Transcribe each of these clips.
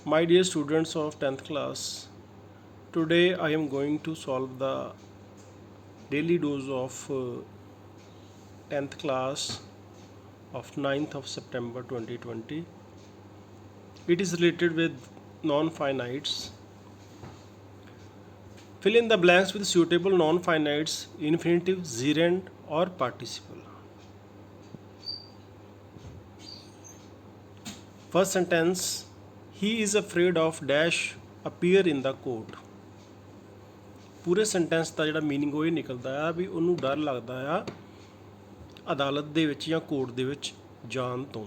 My dear students of 10th class, today I am going to solve the daily dose of 10th class of 9th of September 2020. It is related with non-finites. Fill in the blanks with suitable non-finites, infinitive, gerund or participle. First sentence, he is afraid of dash appear in the court. ਪੂਰੇ sentence ਦਾ ਜਿਹੜਾ meaning ਉਹ ਇਹ ਨਿਕਲਦਾ ਆ ਵੀ ਉਹਨੂੰ ਡਰ ਲੱਗਦਾ ਆ ਅਦਾਲਤ ਦੇ ਵਿੱਚ ਜਾਂ ਕੋਰਟ ਦੇ ਵਿੱਚ ਜਾਣ ਤੋਂ।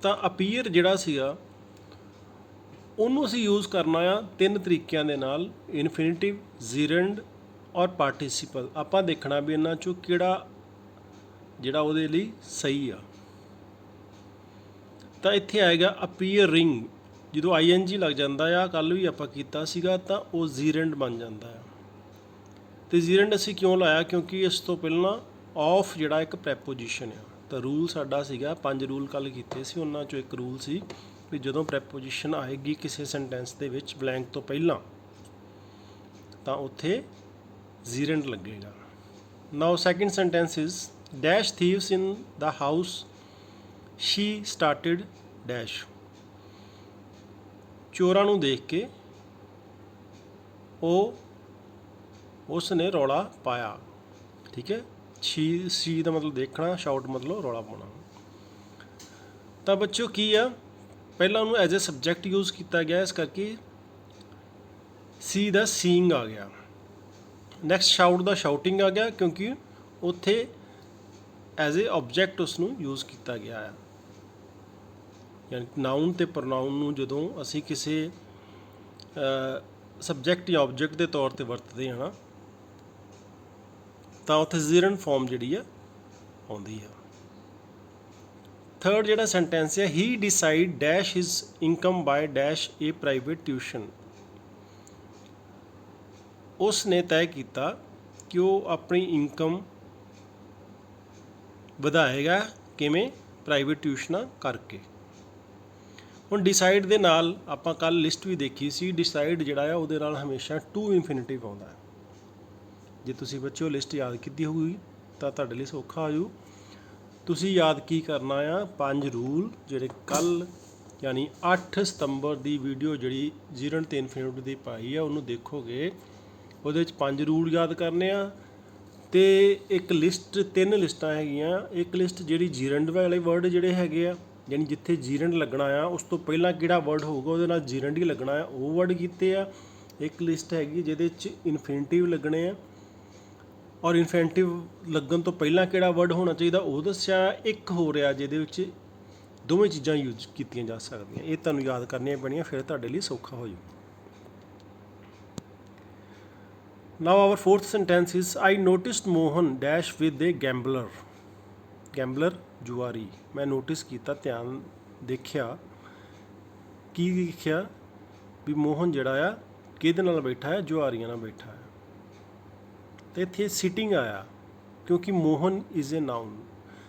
ਤਾਂ ਅਪੀਅਰ ਜਿਹੜਾ ਸੀਗਾ ਉਹਨੂੰ ਅਸੀਂ ਯੂਜ਼ ਕਰਨਾ ਆ ਤਿੰਨ ਤਰੀਕਿਆਂ ਦੇ ਨਾਲ, ਇਨਫਿਨਿਟਿਵ, ਜ਼ੀਰੰਡ ਔਰ ਪਾਰਟੀਸੀਪਲ। ਆਪਾਂ ਦੇਖਣਾ ਵੀ ਇਹਨਾਂ 'ਚੋਂ ਕਿਹੜਾ ਜਿਹੜਾ ਉਹਦੇ ਲਈ ਸਹੀ ਆ। ਤਾਂ ਇੱਥੇ ਆਏਗਾ ਅਪੀਅਰਿੰਗ, ਜਦੋਂ ING ਲੱਗ ਜਾਂਦਾ ਆ, ਕੱਲ੍ਹ ਵੀ ਆਪਾਂ ਕੀਤਾ ਸੀਗਾ, ਤਾਂ ਉਹ ਜ਼ੀਰੰਡ ਬਣ ਜਾਂਦਾ ਆ। ਅਤੇ ਜ਼ੀਰੰਡ ਅਸੀਂ ਕਿਉਂ ਲਾਇਆ? ਕਿਉਂਕਿ ਇਸ ਤੋਂ ਪਹਿਲਾਂ ਆਫ ਜਿਹੜਾ ਇੱਕ ਪ੍ਰੈਪੋਜੀਸ਼ਨ ਆ। ਤਾਂ ਰੂਲ ਸਾਡਾ ਸੀਗਾ 5 ਰੂਲ ਕੱਲ੍ਹ ਕੀਤੇ ਸੀ, ਉਹਨਾਂ 'ਚੋਂ ਇੱਕ ਰੂਲ ਸੀ ਵੀ ਜਦੋਂ ਪ੍ਰੈਪੋਜੀਸ਼ਨ ਆਏਗੀ ਕਿਸੇ ਸੈਂਟੈਂਸ ਦੇ ਵਿੱਚ ਬਲੈਂਕ ਤੋਂ ਪਹਿਲਾਂ ਤਾਂ ਉੱਥੇ ਜ਼ੀਰੰਡ ਲੱਗੇਗਾ। Now second sentence is dash thieves in the house she started dash. ਚੋਰਾਂ ਨੂੰ ਦੇਖ ਕੇ ਉਸ ਨੇ ਰੌਲਾ ਪਾਇਆ। ਠੀਕ ਹੈ, ਸੀ ਦਾ ਮਤਲਬ ਦੇਖਣਾ, ਸ਼ਾਊਟ ਮਤਲਬ ਰੌਲਾ ਪਾਉਣਾ। ਤਾਂ ਬੱਚਿਓ ਕੀ ਆ, ਪਹਿਲਾਂ ਉਹਨੂੰ ਐਜ਼ ਏ ਸਬਜੈਕਟ ਯੂਜ਼ ਕੀਤਾ ਗਿਆ, ਇਸ ਕਰਕੇ ਸੀ ਦਾ ਸੀਇੰਗ ਆ ਗਿਆ। ਨੈਕਸਟ ਸ਼ਾਊਟ ਦਾ ਸ਼ਾਊਟਿੰਗ ਆ ਗਿਆ, ਕਿਉਂਕਿ ਉੱਥੇ ਐਜ਼ ਏ ਆਬਜੈਕਟ ਉਸ ਨੂੰ ਯੂਜ਼ ਕੀਤਾ ਗਿਆ ਆ। ਯਾਨੀ ਨਾਊਨ ਅਤੇ ਪ੍ਰੋਨਾਊਨ ਨੂੰ ਜਦੋਂ ਅਸੀਂ ਕਿਸੇ ਸਬਜੈਕਟ ਜਾਂ ਆਬਜੈਕਟ ਦੇ ਤੌਰ 'ਤੇ ਵਰਤਦੇ ਹਾਂ ਨਾ, ਤਾਂ ਉੱਥੇ ਜ਼ੀਰੰਡ ਫਾਰਮ ਜਿਹੜੀ ਆ ਆਉਂਦੀ ਆ। ਥਰਡ ਜਿਹੜਾ ਸੈਂਟੈਂਸ ਹੈ, he decided dash his income by dash a private tuition. ਉਸ ਨੇ ਤੈਅ ਕੀਤਾ ਕਿ ਉਹ ਆਪਣੀ ਇਨਕਮ ਵਧਾਏਗਾ, ਕਿਵੇਂ? ਪ੍ਰਾਈਵੇਟ ਟਿਊਸ਼ਨਾਂ ਕਰਕੇ। ਹੁਣ ਡਿਸਾਈਡ ਦੇ ਨਾਲ ਆਪਾਂ ਕੱਲ੍ਹ ਲਿਸਟ ਵੀ ਦੇਖੀ ਸੀ, ਡਿਸਾਈਡ ਜਿਹੜਾ ਆ ਉਹਦੇ ਨਾਲ ਹਮੇਸ਼ਾ ਟੂ ਇਨਫਿਨਿਟਿਵ ਆਉਂਦਾ ਹੈ। ਜੇ ਤੁਸੀਂ ਬੱਚਿਓ ਲਿਸਟ ਯਾਦ ਕੀਤੀ ਹੋਊਗੀ ਤਾਂ ਤੁਹਾਡੇ ਲਈ ਸੌਖਾ ਹੋ ਜਾਊ। ਤੁਸੀਂ ਯਾਦ ਕੀ ਕਰਨਾ ਆ, 5 ਰੂਲ ਜਿਹੜੇ ਕੱਲ੍ਹ ਯਾਨੀ 8 ਸਤੰਬਰ ਦੀ ਵੀਡੀਓ ਜਿਹੜੀ ਜ਼ੀਰੰਡ ਅਤੇ ਇਨਫਿਨਿਟਿਵ ਦੀ ਪਾਈ ਆ ਉਹਨੂੰ ਦੇਖੋਗੇ। ਉਹਦੇ ਵਿੱਚ 5 ਰੂਲ ਯਾਦ ਕਰਨੇ ਆ ਅਤੇ ਇੱਕ ਲਿਸਟ, 3 ਲਿਸਟਾਂ ਹੈਗੀਆਂ। ਇੱਕ ਲਿਸਟ ਜਿਹੜੀ ਜ਼ੀਰੰਡ ਵਾਲੇ ਵਰਡ ਜਿਹੜੇ ਹੈਗੇ ਆ, ਯਾਨੀ ਜਿੱਥੇ ਜ਼ੀਰੰਡ ਲੱਗਣਾ ਆ ਉਸ ਤੋਂ ਪਹਿਲਾਂ ਕਿਹੜਾ ਵਰਡ ਹੋਊਗਾ ਉਹਦੇ ਨਾਲ ਜ਼ੀਰੰਡ ਹੀ ਲੱਗਣਾ ਆ, ਉਹ ਵਰਡ ਕੀਤੇ ਆ। ਇੱਕ ਲਿਸਟ ਹੈਗੀ ਜਿਹਦੇ 'ਚ ਇਨਫਿਨਿਟਿਵ ਲੱਗਣੇ ਆ ਔਰ ਇਨਫਿਨਿਟਿਵ ਲੱਗਣ ਤੋਂ ਪਹਿਲਾਂ ਕਿਹੜਾ ਵਰਡ ਹੋਣਾ ਚਾਹੀਦਾ ਉਹ ਦੱਸਿਆ। ਇੱਕ ਹੋ ਰਿਹਾ ਜਿਹਦੇ ਵਿੱਚ ਦੋਵੇਂ ਚੀਜ਼ਾਂ ਯੂਜ਼ ਕੀਤੀਆਂ ਜਾ ਸਕਦੀਆਂ। ਇਹ ਤੁਹਾਨੂੰ ਯਾਦ ਕਰਨੀਆਂ ਪੈਣੀਆਂ, ਫਿਰ ਤੁਹਾਡੇ ਲਈ ਸੌਖਾ ਹੋ ਜਾਊ। Now our fourth sentence is I noticed Mohan dash with a gambler. ਗੈਂਬਲਰ ਜੁਆਰੀ। ਮੈਂ ਨੋਟਿਸ ਕੀਤਾ, ਧਿਆਨ ਦੇਖਿਆ। ਕੀ ਦੇਖਿਆ? ਵੀ ਮੋਹਨ ਜਿਹੜਾ ਆ ਕਿਹਦੇ ਨਾਲ ਬੈਠਾ ਹੈ? ਜੁਆਰੀਆਂ ਨਾਲ ਬੈਠਾ ਹੈ। ਅਤੇ ਇੱਥੇ ਸਿਟਿੰਗ ਆਇਆ ਕਿਉਂਕਿ ਮੋਹਨ ਇਜ਼ ਏ ਨਾਊਨ,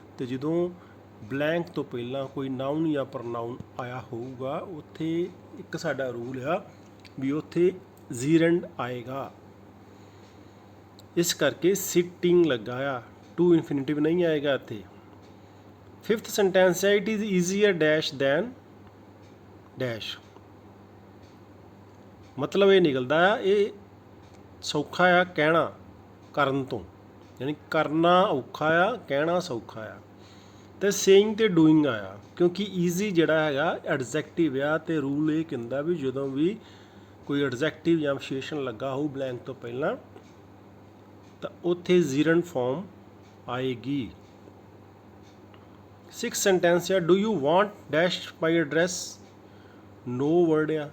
ਅਤੇ ਜਦੋਂ ਬਲੈਂਕ ਤੋਂ ਪਹਿਲਾਂ ਕੋਈ ਨਾਊਨ ਜਾਂ ਪ੍ਰੋਨਾਊਨ ਆਇਆ ਹੋਊਗਾ ਉੱਥੇ ਇੱਕ ਸਾਡਾ ਰੂਲ ਆ ਵੀ ਉੱਥੇ ਜ਼ੀਰੰਡ ਆਏਗਾ। ਇਸ ਕਰਕੇ ਸਿਟਿੰਗ ਲੱਗਾ ਆ, ਟੂ ਇਨਫਿਨਿਟਿਵ ਨਹੀਂ ਆਏਗਾ ਇੱਥੇ। ਫਿਫਥ ਸੈਂਟੈਂਸ ਹੈ it is easier dash than dash. ਮਤਲਬ ਇਹ ਨਿਕਲਦਾ ਆ ਇਹ ਸੌਖਾ ਆ ਕਹਿਣਾ ਕਰਨ ਤੋਂ, ਯਾਨੀ ਕਰਨਾ ਔਖਾ ਆ, ਕਹਿਣਾ ਸੌਖਾ ਆ। ਅਤੇ ਸੇਇੰਗ ਅਤੇ ਡੂਇੰਗ ਆਇਆ ਕਿਉਂਕਿ ਈਜ਼ੀ ਜਿਹੜਾ ਹੈਗਾ ਐਡਜੈਕਟਿਵ ਆ, ਅਤੇ ਰੂਲ ਇਹ ਕਹਿੰਦਾ ਵੀ ਜਦੋਂ ਵੀ ਕੋਈ ਐਡਜੈਕਟਿਵ ਜਾਂ ਵਿਸ਼ੇਸ਼ਣ ਲੱਗਾ ਹੋਊ ਬਲੈਂਕ ਤੋਂ ਪਹਿਲਾਂ ਤਾਂ ਉੱਥੇ ਜ਼ੀਰੰਡ ਫਾਰਮ ਆਏਗੀ। ਸਿਕਸ ਸੈਂਟੈਂਸ ਆ do you want dash my address. No word ਆ,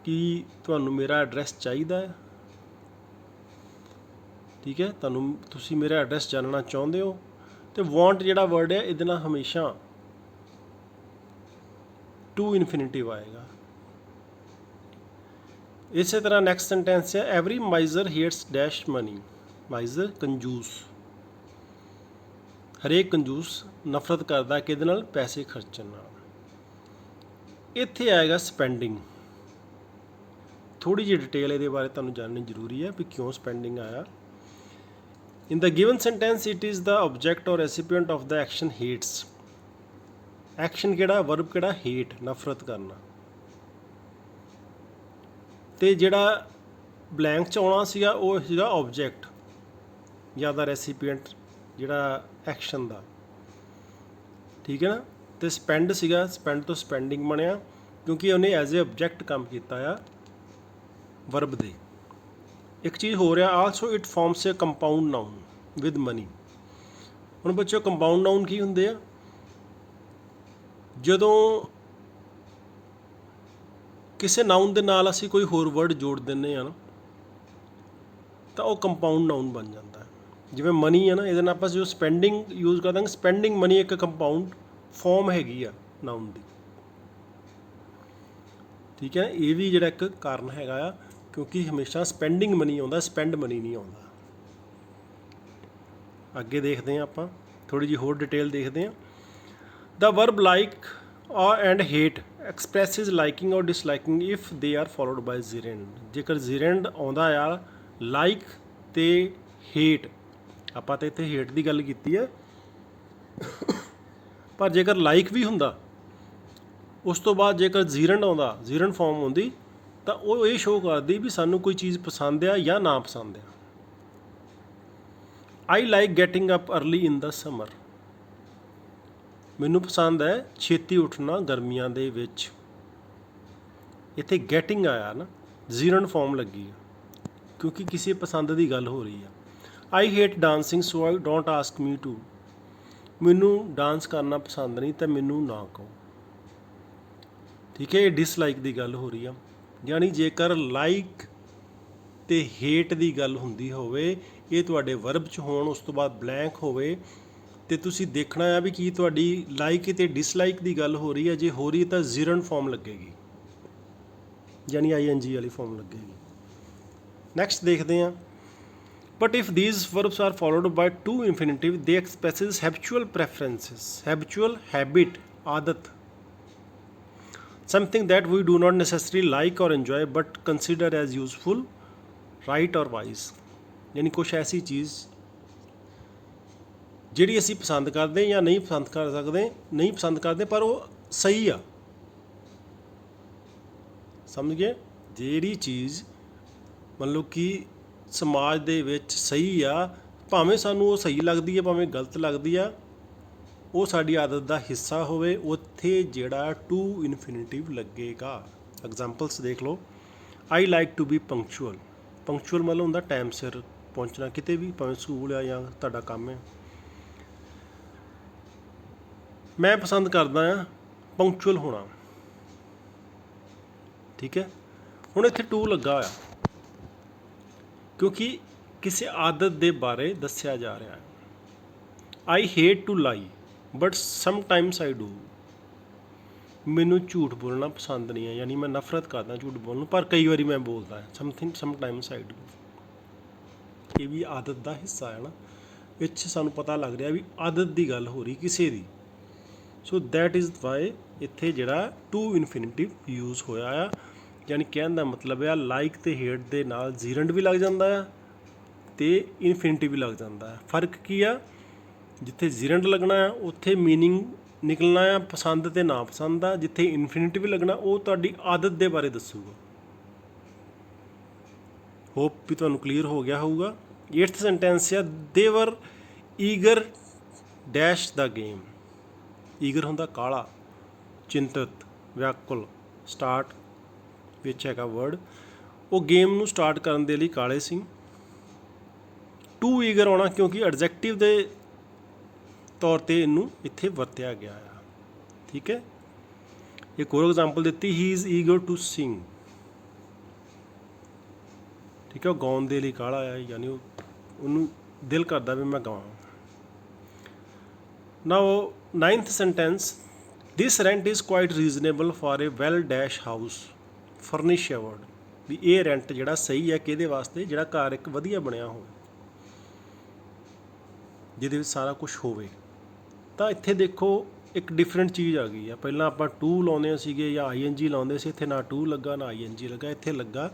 ਕੀ ਤੁਹਾਨੂੰ ਮੇਰਾ ਐਡਰੈਸ ਚਾਹੀਦਾ ਹੈ? ਠੀਕ ਹੈ, ਤੁਸੀਂ ਮੇਰਾ ਐਡਰੈਸ ਜਾਣਨਾ ਚਾਹੁੰਦੇ ਹੋ। ਅਤੇ ਵਾਂਟ ਜਿਹੜਾ ਵਰਡ ਹੈ ਇਹਦੇ ਨਾਲ ਹਮੇਸ਼ਾ ਟੂ ਇਨਫਿਨਿਟਿਵ ਆਏਗਾ। ਇਸੇ ਤਰ੍ਹਾਂ ਨੈਕਸਟ ਸੈਂਟੈਂਸ ਹੈ ਐਵਰੀ ਮਾਈਜ਼ਰ ਹੇਟਸ ਡੈਸ਼ ਮਨੀ। ਮਾਈਜ਼ਰ ਕੰਜੂਸ, ਹਰੇਕ ਕੰਜੂਸ ਨਫ਼ਰਤ ਕਰਦਾ ਕਿਹਦੇ ਨਾਲ? ਪੈਸੇ ਖਰਚਣ ਨਾਲ। ਇੱਥੇ ਆਏਗਾ ਸਪੈਂਡਿੰਗ। ਥੋੜ੍ਹੀ ਜਿਹੀ ਡਿਟੇਲ ਇਹਦੇ ਬਾਰੇ ਤੁਹਾਨੂੰ ਜਾਣਨੀ ਜ਼ਰੂਰੀ ਹੈ ਵੀ ਕਿਉਂ ਸਪੈਂਡਿੰਗ ਆਇਆ। In the given sentence it is the object or recipient of the action hates. Action ਕਿਹੜਾ, ਵਰਬ ਕਿਹੜਾ, ਹੇਟ, ਨਫ਼ਰਤ ਕਰਨਾ। ਅਤੇ ਜਿਹੜਾ ਬਲੈਂਕ 'ਚ ਆਉਣਾ ਸੀਗਾ ਉਹ ਸੀਗਾ ਆਬਜੈਕਟ ਜਾਂ ਦਾ ਰੈਸੀਪੀਐਂਟ ਜਿਹੜਾ ਐਕਸ਼ਨ ਦਾ, ਠੀਕ ਹੈ ਨਾ। ਅਤੇ ਸਪੈਂਡ ਸੀਗਾ, ਸਪੈਂਡ ਤੋਂ ਸਪੈਂਡਿੰਗ ਬਣਿਆ ਕਿਉਂਕਿ ਉਹਨੇ ਐਜ਼ ਏ ਆਬਜੈਕਟ ਕੰਮ ਕੀਤਾ ਆ ਵਰਬ ਦੇ। ਇੱਕ ਚੀਜ਼ ਹੋ ਰਿਹਾ, also it forms a compound noun with money. ਹੁਣ ਬੱਚਿਓ ਕੰਪਾਊਂਡ ਨਾਊਨ ਕੀ ਹੁੰਦੇ ਆ? ਜਦੋਂ ਕਿਸੇ ਨਾਊਨ ਦੇ ਨਾਲ ਅਸੀਂ ਕੋਈ ਹੋਰ ਵਰਡ ਜੋੜ ਦਿੰਦੇ ਹਾਂ ਨਾ ਤਾਂ ਉਹ ਕੰਪਾਊਂਡ ਨਾਊਨ ਬਣ ਜਾਂਦਾ ਹੈ। ਜਿਵੇਂ ਮਨੀ ਹੈ ਨਾ, ਇਹਦੇ ਨਾਲ ਆਪਾਂ ਜੋ ਸਪੈਂਡਿੰਗ ਯੂਜ਼ ਕਰ ਦਾਂਗੇ, ਸਪੈਂਡਿੰਗ ਮਨੀ ਇੱਕ ਕੰਪਾਊਂਡ ਫਾਰਮ ਹੈਗੀ ਆ ਨਾਊਨ ਦੀ, ਠੀਕ ਹੈ। ਇਹ ਵੀ ਜਿਹੜਾ ਇੱਕ ਕਾਰਨ ਹੈਗਾ ਆ ਕਿਉਂਕਿ ਹਮੇਸ਼ਾ ਸਪੈਂਡਿੰਗ ਮਨੀ ਆਉਂਦਾ, ਸਪੈਂਡ ਮਨੀ ਨਹੀਂ ਆਉਂਦਾ। ਅੱਗੇ ਦੇਖਦੇ ਹਾਂ ਆਪਾਂ, ਥੋੜ੍ਹੀ ਜਿਹੀ ਹੋਰ ਡਿਟੇਲ ਦੇਖਦੇ ਹਾਂ। The verb like and hate expresses liking or disliking if they are followed ਬਾਈ ਜ਼ੀਰੈਂਡ। ਜੇਕਰ ਜ਼ੀਰੈਂਡ ਆਉਂਦਾ ਆ ਲਾਈਕ ਅਤੇ ਹੇਟ, ਆਪਾਂ ਤਾਂ ਇੱਥੇ ਹੇਟ ਦੀ ਗੱਲ ਕੀਤੀ ਹੈ, ਪਰ ਜੇਕਰ ਲਾਈਕ ਵੀ ਹੁੰਦਾ ਉਸ ਤੋਂ ਬਾਅਦ ਜੇਕਰ ਜ਼ੀਰੈਂਡ ਆਉਂਦਾ, ਜ਼ੀਰੈਂਡ ਫਾਰਮ ਆਉਂਦੀ ਤਾਂ ਉਹ ਇਹ ਸ਼ੋਅ ਕਰਦੀ ਵੀ ਸਾਨੂੰ ਕੋਈ ਚੀਜ਼ ਪਸੰਦ ਆ ਜਾਂ ਨਾ ਪਸੰਦ ਆ। I like getting up early in the summer. ਮੈਨੂੰ ਪਸੰਦ ਹੈ ਛੇਤੀ ਉੱਠਣਾ ਗਰਮੀਆਂ ਦੇ ਵਿੱਚ। ਇੱਥੇ ਗੈਟਿੰਗ ਆਇਆ ਨਾ, ਜ਼ੀਰੈਂਡ ਫਾਰਮ ਲੱਗੀ ਆ ਕਿਉਂਕਿ ਕਿਸੇ ਪਸੰਦ ਦੀ ਗੱਲ ਹੋ ਰਹੀ ਆ। I hate dancing so I don't ask me to. ਮੈਨੂੰ ਡਾਂਸ ਕਰਨਾ ਪਸੰਦ ਨਹੀਂ ਤਾਂ ਮੈਨੂੰ ਨਾ ਕਹੋ, ਠੀਕ ਹੈ। ਇਹ ਡਿਸਲਾਈਕ ਦੀ ਗੱਲ ਹੋ ਰਹੀ ਆ। ਯਾਨੀ ਜੇਕਰ ਲਾਈਕ ਅਤੇ ਹੇਟ ਦੀ ਗੱਲ ਹੁੰਦੀ ਹੋਵੇ, ਇਹ ਤੁਹਾਡੇ ਵਰਬ 'ਚ ਹੋਣ, ਉਸ ਤੋਂ ਬਾਅਦ ਬਲੈਂਕ ਹੋਵੇ ਅਤੇ ਤੁਸੀਂ ਦੇਖਣਾ ਆ ਵੀ ਕੀ ਤੁਹਾਡੀ ਲਾਈਕ ਅਤੇ ਡਿਸਲਾਈਕ ਦੀ ਗੱਲ ਹੋ ਰਹੀ ਹੈ। ਜੇ ਹੋ ਰਹੀ ਤਾਂ ਜ਼ੀਰੈਂਡ ਫਾਰਮ ਲੱਗੇਗੀ, ਯਾਨੀ ING ਵਾਲੀ ਫਾਰਮ ਲੱਗੇਗੀ। ਨੈਕਸਟ ਦੇਖਦੇ ਹਾਂ। But if these verbs are followed by to infinitive they expresses habitual preferences. Habitual, habit, ਆਦਤ, something that we do not necessarily like or enjoy but consider as useful, right or wise। ਯਾਨੀ ਕੁਛ ਐਸੀ ਚੀਜ਼ ਜਿਹੜੀ ਅਸੀਂ ਪਸੰਦ ਕਰਦੇ ਜਾਂ ਨਹੀਂ ਪਸੰਦ ਕਰ ਸਕਦੇ, ਨਹੀਂ ਪਸੰਦ ਕਰਦੇ ਪਰ ਉਹ ਸਹੀ ਆ। ਸਮਝ ਗਏ? ਜਿਹੜੀ ਚੀਜ਼ ਮੰਨ ਲਓ ਕਿ ਸਮਾਜ ਦੇ ਵਿੱਚ ਸਹੀ ਆ, ਭਾਵੇਂ ਸਾਨੂੰ ਉਹ ਸਹੀ ਲੱਗਦੀ ਹੈ ਭਾਵੇਂ ਗਲਤ ਲੱਗਦੀ ਆ, ਉਹ ਸਾਡੀ ਆਦਤ ਦਾ ਹਿੱਸਾ ਹੋਵੇ, ਉੱਥੇ ਜਿਹੜਾ ਟੂ ਇਨਫਿਨਿਟਿਵ ਲੱਗੇਗਾ। ਐਗਜ਼ਾਮਪਲਸ ਦੇਖ ਲਓ। I like to be punctual. Punctual ਮਤਲਬ ਹੁੰਦਾ ਟਾਈਮ ਸਿਰ ਪਹੁੰਚਣਾ ਕਿਤੇ ਵੀ, ਭਾਵੇਂ ਸਕੂਲ ਆ ਜਾਂ ਤੁਹਾਡਾ ਕੰਮ ਹੈ। ਮੈਂ ਪਸੰਦ ਕਰਦਾ ਹਾਂ ਪੰਕਚੁਅਲ ਹੋਣਾ, ਠੀਕ ਹੈ। ਹੁਣ ਇੱਥੇ ਟੂ ਲੱਗਾ ਹੋਇਆ ਕਿਉਂਕਿ ਕਿਸੇ ਆਦਤ ਦੇ ਬਾਰੇ ਦੱਸਿਆ ਜਾ ਰਿਹਾ ਹੈ। ਆਈ ਹੇਟ ਟੂ ਲਾਈ ਬਟ ਸਮਟਾਈਮਸ ਆਈ ਡੂ। ਮੈਨੂੰ ਝੂਠ ਬੋਲਣਾ ਪਸੰਦ ਨਹੀਂ ਹੈ, ਯਾਨੀ ਮੈਂ ਨਫ਼ਰਤ ਕਰਦਾ ਝੂਠ ਬੋਲਣ ਨੂੰ, ਪਰ ਕਈ ਵਾਰੀ ਮੈਂ ਬੋਲਦਾ ਸਮਟਾਈਮਸ ਆਈ ਡੂ। ਇਹ ਵੀ ਆਦਤ ਦਾ ਹਿੱਸਾ ਹੈ ਨਾ, ਵਿੱਚ ਸਾਨੂੰ ਪਤਾ ਲੱਗ ਰਿਹਾ ਵੀ ਆਦਤ ਦੀ ਗੱਲ ਹੋ ਰਹੀ ਕਿਸੇ ਦੀ। ਸੋ ਦੈਟ ਇਜ਼ ਵਾਈ ਇੱਥੇ ਜਿਹੜਾ ਟੂ ਇਨਫਿਨਿਟਿਵ ਯੂਜ਼ ਹੋਇਆ ਆ। ਯਾਨੀ ਕਹਿਣ ਦਾ ਮਤਲਬ ਆ ਲਾਈਕ ਅਤੇ ਹੇਟ ਦੇ ਨਾਲ ਜ਼ੀਰੈਂਡ ਵੀ ਲੱਗ ਜਾਂਦਾ ਆ ਅਤੇ ਇਨਫਿਨਿਟਿਵ ਵੀ ਲੱਗ ਜਾਂਦਾ ਹੈ। ਫਰਕ ਕੀ ਆ? ਜਿੱਥੇ ਜ਼ੀਰੈਂਡ ਲੱਗਣਾ ਆ ਉੱਥੇ ਮੀਨਿੰਗ ਨਿਕਲਣਾ ਆ ਪਸੰਦ ਅਤੇ ਨਾ ਪਸੰਦ ਦਾ। ਜਿੱਥੇ ਇਨਫਿਨਿਟਿਵ ਲੱਗਣਾ ਉਹ ਤੁਹਾਡੀ ਆਦਤ ਦੇ ਬਾਰੇ ਦੱਸੂਗਾ। ਹੋਪ ਵੀ ਤੁਹਾਨੂੰ ਕਲੀਅਰ ਹੋ ਗਿਆ ਹੋਊਗਾ। 8th ਸੈਂਟੈਂਸ ਆ, ਦੇ ਵਰ ਈਗਰ ਡੈਸ਼ ਦਾ ਗੇਮ। ਈਗਰ ਹੁੰਦਾ ਕਾਹਲਾ, ਚਿੰਤਤ, ਵਿਆਕੁਲ, ਸਟਾਰਟ ਵਿੱਚ ਹੈਗਾ ਵਰਡ। ਉਹ ਗੇਮ ਨੂੰ ਸਟਾਰਟ ਕਰਨ ਦੇ ਲਈ ਕਾਹਲੇ ਸੀ। ਟੂ ਈਗਰ ਆਉਣਾ ਕਿਉਂਕਿ ਐਡਜੈਕਟਿਵ ਦੇ ਤੌਰ 'ਤੇ ਇਹਨੂੰ ਇੱਥੇ ਵਰਤਿਆ ਗਿਆ ਆ, ਠੀਕ ਹੈ। ਇੱਕ ਹੋਰ ਐਗਜ਼ਾਮਪਲ ਦਿੱਤੀ, ਹੀ ਇਜ਼ ਈਗਰ ਟੂ ਸਿੰਗ, ਠੀਕ ਹੈ। ਉਹ ਗਾਉਣ ਦੇ ਲਈ ਕਾਹਲਾ ਆ, ਯਾਨੀ ਉਹਨੂੰ ਦਿਲ ਕਰਦਾ ਵੀ ਮੈਂ ਗਾਵਾਂ। Now 9th sentence, this rent is quite reasonable for a well dash house furnished. ਵੀ ਇਹ ਰੈਂਟ ਜਿਹੜਾ ਸਹੀ ਹੈ ਕਿਹਦੇ ਵਾਸਤੇ? ਜਿਹੜਾ ਘਰ ਇੱਕ ਵਧੀਆ ਬਣਿਆ ਹੋਵੇ, ਜਿਹਦੇ ਵਿੱਚ ਸਾਰਾ ਕੁਛ ਹੋਵੇ। ਤਾਂ ਇੱਥੇ ਦੇਖੋ ਇੱਕ ਡਿਫਰੈਂਟ ਚੀਜ਼ ਆ ਗਈ ਆ। ਪਹਿਲਾਂ ਆਪਾਂ ਟੂ ਲਾਉਂਦੇ ਸੀਗੇ ਜਾਂ ING ਲਾਉਂਦੇ ਸੀ, ਇੱਥੇ ਨਾ ਟੂ ਲੱਗਾ ਨਾ ING ਲੱਗਾ, ਇੱਥੇ ਲੱਗਾ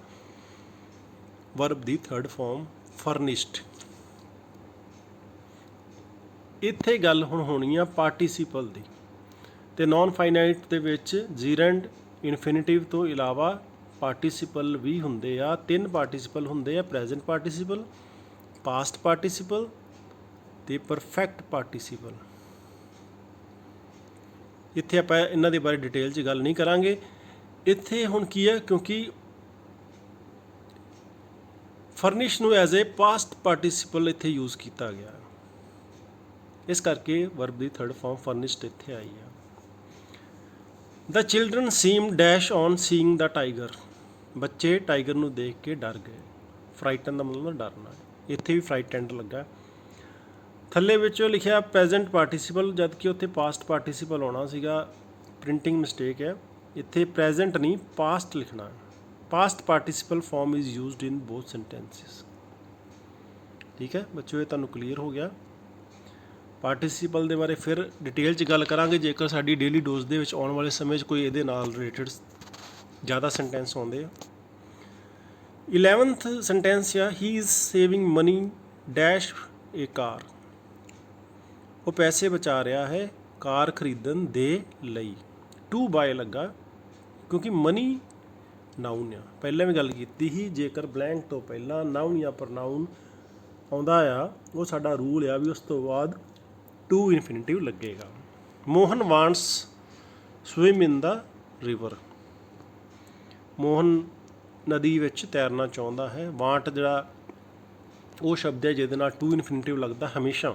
ਵਰਬ ਦੀ ਥਰਡ ਫਾਰਮ ਫਰਨਿਸ਼ਡ। ਇੱਥੇ ਗੱਲ ਹੁਣ ਹੋਣੀ ਆ ਪਾਰਟੀਸੀਪਲ ਦੀ, ਤੇ ਨੌਨ ਫਾਈਨਾਈਟ ਦੇ ਵਿੱਚ ਜੀਰੈਂਡ ਇਨਫਿਨਿਟਿਵ ਤੋਂ ਇਲਾਵਾ ਪਾਰਟੀਸੀਪਲ ਵੀ ਹੁੰਦੇ ਆ। 3 ਪਾਰਟੀਸੀਪਲ ਹੁੰਦੇ ਆ, ਪ੍ਰੈਜ਼ੈਂਟ ਪਾਰਟੀਸੀਪਲ, ਪਾਸਟ ਪਾਰਟੀਸੀਪਲ ਤੇ ਪਰਫੈਕਟ ਪਾਰਟੀਸੀਪਲ। ਇੱਥੇ ਆਪਾਂ ਇਹਨਾਂ ਦੇ ਬਾਰੇ ਡਿਟੇਲ 'ਚ ਗੱਲ ਨਹੀਂ ਕਰਾਂਗੇ। ਇੱਥੇ ਹੁਣ ਕੀ ਹੈ, ਕਿਉਂਕਿ ਫਰਨਿਸ਼ ਨੂੰ ਐਜ਼ ਏ ਪਾਸਟ ਪਾਰਟੀਸੀਪਲ ਇੱਥੇ ਯੂਜ਼ ਕੀਤਾ ਗਿਆ, ਇਸ ਕਰਕੇ ਵਰਬ ਦੀ ਥਰਡ ਫਾਰਮ ਫਰਨਿਸ਼ਡ ਇੱਥੇ ਆਈ ਆ। The children seem dash on seeing the tiger. ਬੱਚੇ ਟਾਈਗਰ ਨੂੰ ਦੇਖ ਕੇ ਡਰ ਗਏ। ਫਰਾਈਟਨ ਦਾ ਮਤਲਬ ਡਰਨਾ, ਇੱਥੇ ਵੀ ਫਰਾਈਟੈਂਡ ਲੱਗਾ। ਥੱਲੇ ਵਿੱਚੋਂ ਲਿਖਿਆ ਪ੍ਰੈਜ਼ੈਂਟ ਪਾਰਟੀਸੀਪਲ, ਜਦ ਕਿ ਉੱਥੇ ਪਾਸਟ ਪਾਰਟੀਸੀਪਲ ਆਉਣਾ ਸੀਗਾ, ਪ੍ਰਿੰਟਿੰਗ ਮਿਸਟੇਕ ਹੈ। ਇੱਥੇ ਪ੍ਰੈਜ਼ੈਂਟ ਨਹੀਂ ਪਾਸਟ ਲਿਖਣਾ। ਪਾਸਟ ਪਾਰਟੀਸੀਪਲ ਫਾਰਮ ਇਜ਼ ਯੂਜ਼ਡ ਇਨ ਬੋਥ ਸੈਂਟੈਂਸਿਸ। ਠੀਕ ਹੈ ਬੱਚਿਓ, ਇਹ ਤੁਹਾਨੂੰ ਕਲੀਅਰ ਹੋ ਗਿਆ। ਪਾਰਟੀਸੀਪਲ ਦੇ ਬਾਰੇ ਫਿਰ ਡਿਟੇਲ 'ਚ ਗੱਲ ਕਰਾਂਗੇ ਜੇਕਰ ਸਾਡੀ ਡੇਲੀ ਡੋਜ਼ ਦੇ ਵਿੱਚ ਆਉਣ ਵਾਲੇ ਸਮੇਂ 'ਚ ਕੋਈ ਇਹਦੇ ਨਾਲ ਰਿਲੇਟਡ ਜ਼ਿਆਦਾ ਸੈਂਟੈਂਸ ਆਉਂਦੇ ਆ। 11th ਸੈਂਟੈਂਸ ਆ, he is saving money dash a car. ਉਹ ਪੈਸੇ ਬਚਾ ਰਿਹਾ ਹੈ ਕਾਰ ਖਰੀਦਣ ਦੇ ਲਈ। ਟੂ ਬਾਏ ਲੱਗਾ ਕਿਉਂਕਿ ਮਨੀ ਨਾਊਨ ਆ। ਪਹਿਲਾਂ ਵੀ ਗੱਲ ਕੀਤੀ ਸੀ, ਜੇਕਰ ਬਲੈਂਕ ਤੋਂ ਪਹਿਲਾਂ ਨਾਊਨ ਜਾਂ ਪ੍ਰਨਾਊਨ ਆਉਂਦਾ ਆ, ਉਹ ਸਾਡਾ ਰੂਲ ਆ ਵੀ ਉਸ ਤੋਂ ਬਾਅਦ ਟੂ ਇਨਫਿਨਿਟਿਵ ਲੱਗੇਗਾ। ਮੋਹਨ ਵਾਂਟਸ ਸਵਿਮ ਇਨ ਦਾ ਰਿਵਰ। ਮੋਹਨ ਨਦੀ ਵਿੱਚ ਤੈਰਨਾ ਚਾਹੁੰਦਾ ਹੈ। ਵਾਂਟ ਜਿਹੜਾ ਉਹ ਸ਼ਬਦ ਹੈ ਜਿਹਦੇ ਨਾਲ ਟੂ ਇਨਫਿਨਿਟਿਵ ਲੱਗਦਾ ਹਮੇਸ਼ਾ।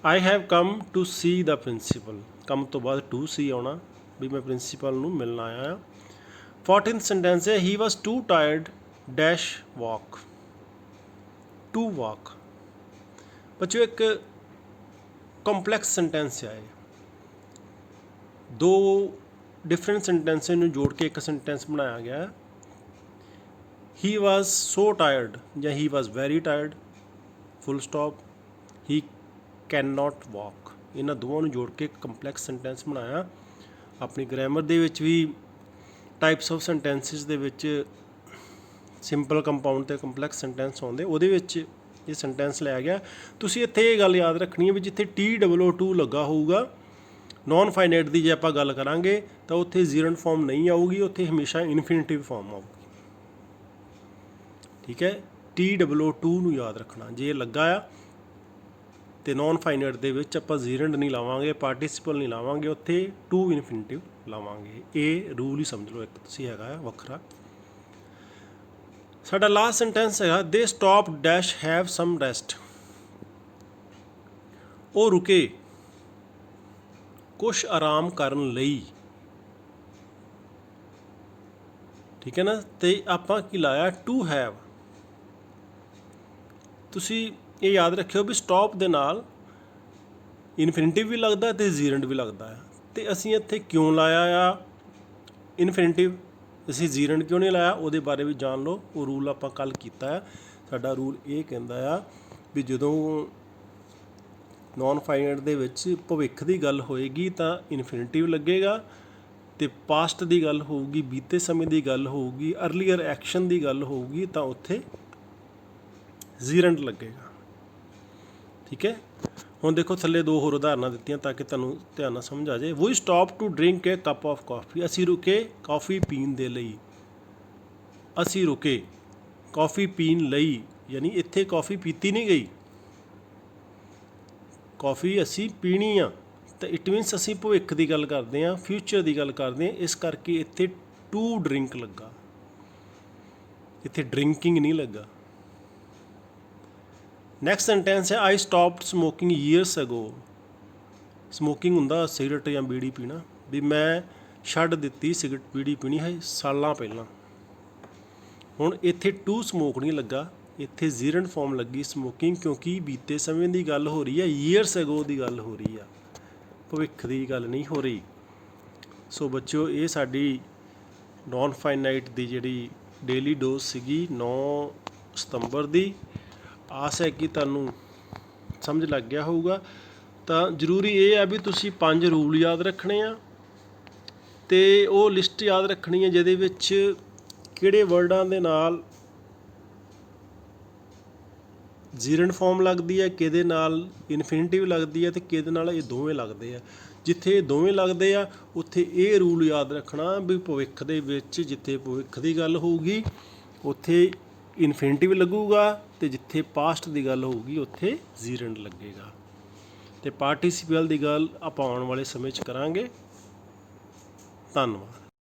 I have come to see the principal. Come ਤੋਂ ਬਾਅਦ ਟੂ ਸੀ ਆਉਣਾ ਵੀ ਮੈਂ ਪ੍ਰਿੰਸੀਪਲ ਨੂੰ ਮਿਲਣ ਆਇਆ ਹਾਂ। 14th ਸੈਂਟੈਂਸ ਹੈ, he was too tired dash walk. To walk ਬੱਚਿਓ ਇੱਕ ਕੰਪਲੈਕਸ ਸੈਂਟੈਂਸ ਹੈ। ਦੋ ਡਿਫਰੈਂਟ ਸੈਂਟੈਂਸਾਂ ਨੂੰ ਜੋੜ ਕੇ ਇੱਕ ਸੈਂਟੈਂਸ ਬਣਾਇਆ ਗਿਆ। ਹੀ ਵਾਜ਼ ਸੋ ਟਾਇਰਡ ਜਾਂ he was very tired full stop, he can not walk. ਇਹਨਾਂ ਦੋਵਾਂ ਨੂੰ ਜੋੜ ਕੇ ਕੰਪਲੈਕਸ ਸੈਂਟੈਂਸ ਬਣਾਇਆ। ਆਪਣੀ ਗ੍ਰਾਮਰ ਦੇ ਵਿੱਚ ਵੀ ਟਾਈਪਸ ਆਫ ਸੈਂਟੈਂਸਿਸ ਦੇ ਵਿੱਚ ਸਿੰਪਲ, ਕੰਪਾਊਂਡ ਅਤੇ ਕੰਪਲੈਕਸ ਸੈਂਟੈਂਸ ਆਉਂਦੇ, ਉਹਦੇ ਵਿੱਚ ਇਹ ਸੈਂਟੈਂਸ ਲਿਆ ਗਿਆ। ਤੁਸੀਂ ਇੱਥੇ ਇਹ ਗੱਲ ਯਾਦ ਰੱਖਣੀ ਹੈ ਵੀ ਜਿੱਥੇ TOO ਲੱਗਾ ਹੋਊਗਾ ਨੌਨ ਫਾਈਨਾਈਟ ਦੀ ਜੇ ਆਪਾਂ ਗੱਲ ਕਰਾਂਗੇ ਤਾਂ ਉੱਥੇ ਜ਼ੀਰੈਂਟ ਫਾਰਮ ਨਹੀਂ ਆਊਗੀ, ਉੱਥੇ ਹਮੇਸ਼ਾ ਇਨਫਿਨਿਟਿਵ ਫਾਰਮ ਆਊਗੀ। ਠੀਕ ਹੈ, TOO ਨੂੰ ਯਾਦ ਰੱਖਣਾ। ਜੇ ਲੱਗਾ ਆ ਤੇ ਨੌਨ ਫਾਈਨਾਈਟ ਦੇ ਵਿੱਚ ਆਪਾਂ ਜ਼ੀਰੈਂਟ ਨਹੀਂ ਲਾਵਾਂਗੇ, ਪਾਰਟੀਸੀਪਲ ਨਹੀਂ ਲਾਵਾਂਗੇ, ਉੱਥੇ ਟੂ ਇਨਫਿਨਿਟਿਵ ਲਾਵਾਂਗੇ। ਇਹ ਰੂਲ ਹੀ ਸਮਝ ਲਓ ਇੱਕ ਤੁਸੀਂ ਹੈਗਾ ਆ ਵੱਖਰਾ। ਸਾਡਾ ਲਾਸਟ ਸੈਂਟੈਂਸ ਹੈਗਾ, ਦੇ stop dash have some rest. ਉਹ ਰੁਕੇ ਕੁਛ ਆਰਾਮ ਕਰਨ ਲਈ। ਠੀਕ ਹੈ ਨਾ, ਤੇ ਆਪਾਂ ਕੀ ਲਾਇਆ ਟੂ ਹੈਵ। ਤੁਸੀਂ ਇਹ ਯਾਦ ਰੱਖਿਓ ਵੀ ਸਟਾਪ ਦੇ ਨਾਲ ਇਨਫਿਨਿਟਿਵ ਵੀ ਲੱਗਦਾ ਅਤੇ ਜ਼ੀਰੈਂਟ ਵੀ ਲੱਗਦਾ ਆ। ਅਤੇ ਅਸੀਂ ਇੱਥੇ ਕਿਉਂ ਲਾਇਆ ਆ ਇਨਫਿਨਿਟਿਵ, ਅਸੀਂ ਜ਼ੀਰੈਂਟ ਕਿਉਂ ਨਹੀਂ ਲਾਇਆ, ਉਹਦੇ ਬਾਰੇ ਵੀ ਜਾਣ ਲਓ। ਉਹ ਰੂਲ ਆਪਾਂ ਕੱਲ੍ਹ ਕੀਤਾ ਆ। ਸਾਡਾ ਰੂਲ ਇਹ ਕਹਿੰਦਾ ਆ ਵੀ ਜਦੋਂ ਨੌਨ ਫਾਈਨਾਈਟ ਦੇ ਵਿੱਚ ਭਵਿੱਖ ਦੀ ਗੱਲ ਹੋਏਗੀ ਤਾਂ ਇਨਫਿਨਿਟਿਵ ਲੱਗੇਗਾ, ਅਤੇ ਪਾਸਟ ਦੀ ਗੱਲ ਹੋਊਗੀ, ਬੀਤੇ ਸਮੇਂ ਦੀ ਗੱਲ ਹੋਊਗੀ, ਅਰਲੀਅਰ ਐਕਸ਼ਨ ਦੀ ਗੱਲ ਹੋਊਗੀ ਤਾਂ ਉੱਥੇ ਜ਼ੀਰੈਂਟ ਲੱਗੇਗਾ। ਠੀਕ ਹੈ, ਹੁਣ ਦੇਖੋ ਥੱਲੇ ਦੋ ਹੋਰ ਉਦਾਹਰਨਾਂ ਦਿੱਤੀਆਂ ਤਾਂ ਕਿ ਤੁਹਾਨੂੰ ਧਿਆਨ ਨਾਲ ਸਮਝ ਆ ਜਾਏ। We stop to drink a cup of coffee. ਅਸੀਂ ਰੁਕੇ ਕਾਫੀ ਪੀਣ ਦੇ ਲਈ। ਅਸੀਂ ਰੁਕੇ ਕਾਫੀ ਪੀਣ ਲਈ, ਯਾਨੀ ਇੱਥੇ ਕਾਫੀ ਪੀਤੀ ਨਹੀਂ ਗਈ, ਕਾਫੀ ਅਸੀਂ ਪੀਣੀ ਆ, ਤਾਂ ਇਟ ਮੀਨਸ ਅਸੀਂ ਭਵਿੱਖ ਦੀ ਗੱਲ ਕਰਦੇ ਹਾਂ, ਫਿਊਚਰ ਦੀ ਗੱਲ ਕਰਦੇ ਹਾਂ, ਇਸ ਕਰਕੇ ਇੱਥੇ ਟੂ ਡਰਿੰਕ ਲੱਗਾ, ਇੱਥੇ ਡਰਿੰਕਿੰਗ ਨਹੀਂ ਲੱਗਾ। ਨੈਕਸਟ ਸੈਂਟੈਂਸ ਹੈ, ਆਈ ਸਟਾਪਡ ਸਮੋਕਿੰਗ ਈਅਰਸ ਅਗੋ। ਸਮੋਕਿੰਗ ਹੁੰਦਾ ਸਿਗਰਟ ਜਾਂ ਬੀੜੀ ਪੀਣਾ, ਵੀ ਮੈਂ ਛੱਡ ਦਿੱਤੀ ਸਿਗਰਟ ਬੀੜੀ ਪੀਣੀ ਹੈ ਸਾਲਾਂ ਪਹਿਲਾਂ। ਹੁਣ ਇੱਥੇ ਟੂ ਸਮੋਕ ਨਹੀਂ ਲੱਗਾ, ਇੱਥੇ ਜ਼ੀਰੈਂਟ ਫਾਰਮ ਲੱਗੀ ਸਮੋਕਿੰਗ, ਕਿਉਂਕਿ ਬੀਤੇ ਸਮੇਂ ਦੀ ਗੱਲ ਹੋ ਰਹੀ ਹੈ, ਈਅਰਸ ਅਗੋ ਦੀ ਗੱਲ ਹੋ ਰਹੀ ਆ, ਭਵਿੱਖ ਦੀ ਗੱਲ ਨਹੀਂ ਹੋ ਰਹੀ। ਸੋ ਬੱਚਿਓ, ਇਹ ਸਾਡੀ ਨੌਨ ਫਾਈਨਾਈਟ ਦੀ ਜਿਹੜੀ ਡੇਲੀ ਡੋਜ਼ ਸੀਗੀ 9 ਸਤੰਬਰ ਦੀ। ਆਸ ਹੈ ਕਿ ਤੁਹਾਨੂੰ ਸਮਝ ਲੱਗ ਗਿਆ ਹੋਊਗਾ। ਤਾਂ ਜ਼ਰੂਰੀ ਇਹ ਆ ਵੀ ਤੁਸੀਂ 5 ਰੂਲ ਯਾਦ ਰੱਖਣੇ ਆ ਤੇ ਉਹ ਲਿਸਟ ਯਾਦ ਰੱਖਣੀ ਹੈ ਜਿਹਦੇ ਵਿੱਚ ਕਿਹੜੇ ਵਰਡਾਂ ਦੇ ਨਾਲ ਜ਼ੀਰੰਡ ਫਾਰਮ ਲੱਗਦੀ ਹੈ, ਕਿਹਦੇ ਨਾਲ ਇਨਫਿਨਿਟਿਵ ਲੱਗਦੀ ਹੈ ਤੇ ਕਿਹਦੇ ਨਾਲ ਇਹ ਦੋਵੇਂ ਲੱਗਦੇ ਆ। ਜਿੱਥੇ ਇਹ ਦੋਵੇਂ ਲੱਗਦੇ ਆ ਉੱਥੇ ਇਹ ਰੂਲ ਯਾਦ ਰੱਖਣਾ ਵੀ ਭਵਿੱਖ ਦੇ ਵਿੱਚ ਜਿੱਥੇ ਭਵਿੱਖ ਦੀ ਗੱਲ ਹੋਊਗੀ ਉੱਥੇ ਇਨਫਿਨਿਟਿਵ ਲੱਗੂਗਾ ਤੇ ਜਿੱਥੇ ਪਾਸਟ ਦੀ ਗੱਲ ਹੋਊਗੀ ਉੱਥੇ ਜ਼ੀਰੰਡ ਲੱਗੇਗਾ। ਤੇ ਪਾਰਟੀਸੀਪਲ ਦੀ ਗੱਲ ਆਪਾਂ ਆਉਣ ਵਾਲੇ ਸਮੇਂ 'ਚ ਕਰਾਂਗੇ। ਧੰਨਵਾਦ।